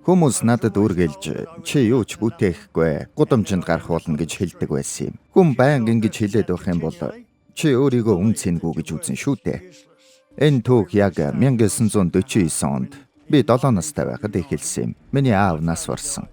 Хүмүүс надад үргэлж чи юу ч бүтээхгүй, гудамжинд гарах болно гэж хэлдэг байсан юм. Хүн байнга ингэж хэлээд байх юм бол чи өөрийгөө үн цэнгүй гэж үзэн шүү дээ. Энэ түүх яг 1949 онд би 7 настай байхад эхэлсэн юм. Миний аав нас барсан.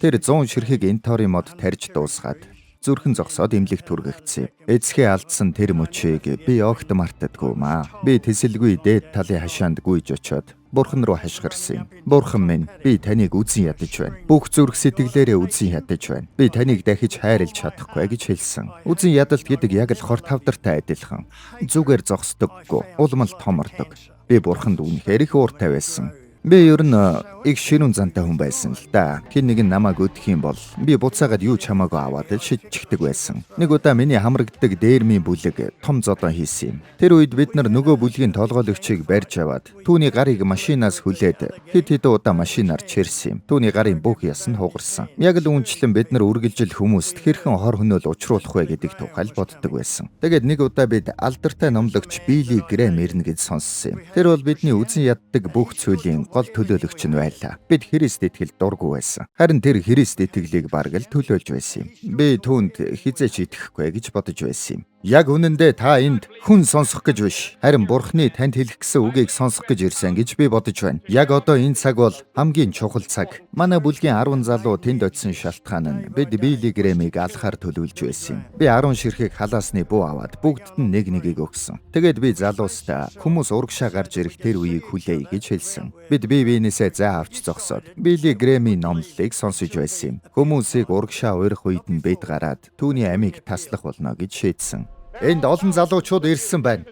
Тэр 100 ширхэг энторийн мод тарьж дуусгаад зүрхэн зогсоод эмнэлэгт хүргэгдсэн. Эцгээ алдсан тэр мөчийг би огт мартадгүй маа. Би тэсэлгүй дээд талын хашаанд гүйж очиод Бурхан руу хашгирсан юм. Бурхан минь, би таныг үзэн ядаж байна. Бүх зүрх сэтгэлээрээ үзэн ядаж байна. Би таныг дахиж хайрлаж чадахгүй гэж хэлсэн. Үзэн ядалт гэдэг яг л хор тавдартай адилхан. Зүгээр зогсдоггүй, улмал томордог. Би Бурханд үнэхээр их ууртай байсан. Би ер нь их ширүүн зантай хүн байсан л да. Хэн нэг нь намайг өдөх юм бол би буцаагаад юу ч хамаагүй аваад л шидчихдэг байсан. Нэг удаа миний хамрагддаг дээрмийн бүлэг том зодон хийсэн юм. Тэр үед бид нар нөгөө бүлгийн толгойлогчийг барьж аваад түүний гарыг машинаас хүлээд хэд удаа машинаар чирсэн юм. Түүний гарын бүх яс нь хугарсан. Яг л үнчлэн бид нар үргэлжил хүмүүст хэрхэн хор хөнөөл учруулах вэ гэдэг тухай боддог байсан. Тэгээд нэг удаа бид алдартай номлогч Билли Грэм ирнэ гэж сонссон юм. Тэр бол бидний үзэн яддаг бүх зүйлийн гол төлөөлөгч нь байлаа. Бид Христ итгэл дургүй байсан. Харин тэр Христ итгэлийг бараг л төлөөлж байсан юм. Би түүнд хизээч итгэхгүй гэж бодож байсан юм. Яг үнэндээ та энд хүн сонсох гэж биш, харин Бурхны танд хэлэх гэсэн үгийг сонсох гэж ирсэн гэж би бодож байна. Яг одоо энэ цаг бол хамгийн чухал цаг. Манай бүлгийн 10 залуу тэнд очисон шалтгаан нь бид Билли Грэмийг алхахаар төлөвлөж байсан юм. Би 10 ширхэг халаасны буу аваад бүгдд нь нэг нэгийг өгсөн. Тэгээд би залуустай хүмүүс урагшаа гарч ирэх тэр үеийг хүлээе гэж хэлсэн. Бид бие биенээсээ зай авч зогсоод Билли Грэмийн номлолыг сонсож байсан юм. Хүмүүсийг урагшаа уурах үед нь бид гараад түүний амийг таслах болно гэж шийдсэн. Энд олон залуучууд ирсэн байна.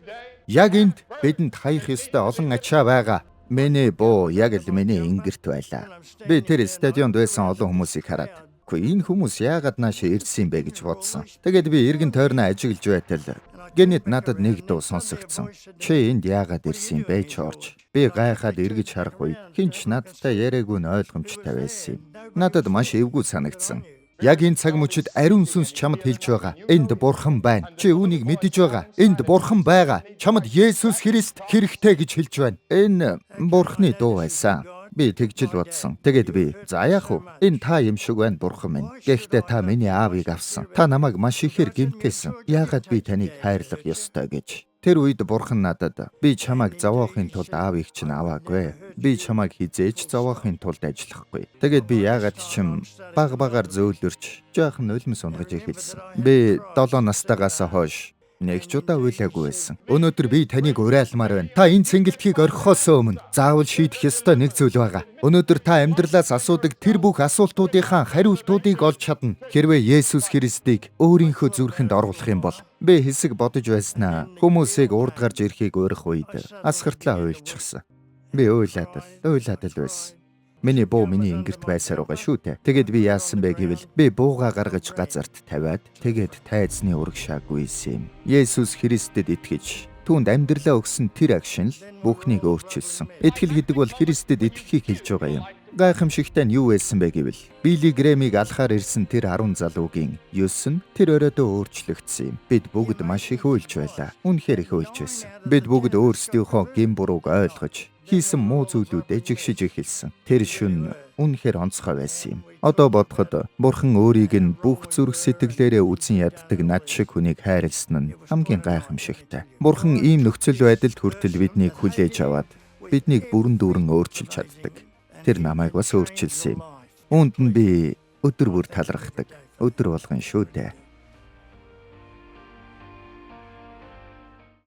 Яг энд бидэнд хаях ёстой олон ачаа байгаа. Миний буу яг л миний ингэрт байлаа. Би тэр стадионд байсан олон хүмүүсийг хараад энэ хүмүүс яагаад наашаа ирсэн бэ гэж бодсон. Тэгээд би эргэн тойрноо ажиглаж байтал гэнэт надад нэг дуу сонсогдсон. Чи энд яагаад ирсэн бэ, Жорж? Би гайхаад эргэж харах үед хинч надтай яриаггүй нь ойлгомжтой байсан юм. Надад маш эвгүй санагдсан. Яг энэ цаг мөчид ариун сүнс чамд хэлж байгаа. Энд Бурхан байна. Чи үүнийг мэдэж байгаа. Энд Бурхан байгаа. Чамд Есүс Христ хэрэгтэй гэж хэлж байна. Энэ Бурханы дуу байсан. Би тэгжил бодсон. Тэгээд би за яах вэ? Энэ та юм шиг байна Бурхан минь. Гэхдээ та миний аавыг авсан. Та намайг маш ихээр гэмтээсэн. Яагаад би таныг хайрлах ёстой гэж. Тэр үед Бурхан надад би чамайг зовоохын тулд аавыг чинь аваагүй. Би чамайг хизээж зовоохын тулд ажиллахгүй. Тэгээд би яагаад ч юм багаар зөөлөрч жоохон нулимс унгаж эхэлсэн. Би 7 настайгаас хойш нэг ч удаа уйлаагүй байсан. Өнөөдөр би таныг уриалмаар байна. Та энэ цэнгэлтгийг орхихоос өмнө заавал шийдэх ёстой нэг зүйл байгаа. Өнөөдөр та амьдралаас асуудаг тэр бүх асуултуудынхаа хариултуудыг олж чадна. Хэрвээ Есүс Христийг өөрийнхөө зүрхэнд оруулах юм бол би хэсэг бодож байснаа хүмүүсийг урд гарч ирэхийг уурах үед асгартлаа уйлчихсан. Би уйлаад л байсан. Миний буу миний ингэрт байсаар байгаа шүү дээ. Тэгээд би яасан бэ гэвэл би бууга гаргаж газарт тавиад тэгээд тайзны урагшаа гүйсэн юм. Есүс Христэд итгэж түүнд амьдралаа өгсөн тэр агшин л бүхнийг өөрчилсөн. Итгэл гэдэг бол Христэд итгэхийг хэлж байгаа юм. Гайхамшигтай нь юу байсан бэ гэвэл Билли Грэмийг алхаар ирсэн тэр 10 залуугийн 9 нь тэр оройдоо өөрчлөгдсөн юм. Бид бүгд маш их уйлж байлаа. Үнэхээр их уйлж байсан. Бид бүгд өөрсдийнхөө гин бурууг ойлгож хийсэн муу зүйлүүдэд жигшиж эхэлсэн. Тэр шөнө үнэхээр онцгой байсан юм. Одоо бодоход Бурхан өөрийг нь бүх зүрх сэтгэлээрээ үзэн яддаг над шиг хүнийг хайрлсан нь хамгийн гайхамшигтай. Бурхан ийм нөхцөл байдалд хүртэл биднийг хүлээж аваад биднийг бүрэн дүүрэн өөрчилж чаддаг. Тэр намайг бас өөрчилсөн юм. Үүнд нь би өдөр бүр талархдаг. Өдөр болгон шүү дээ.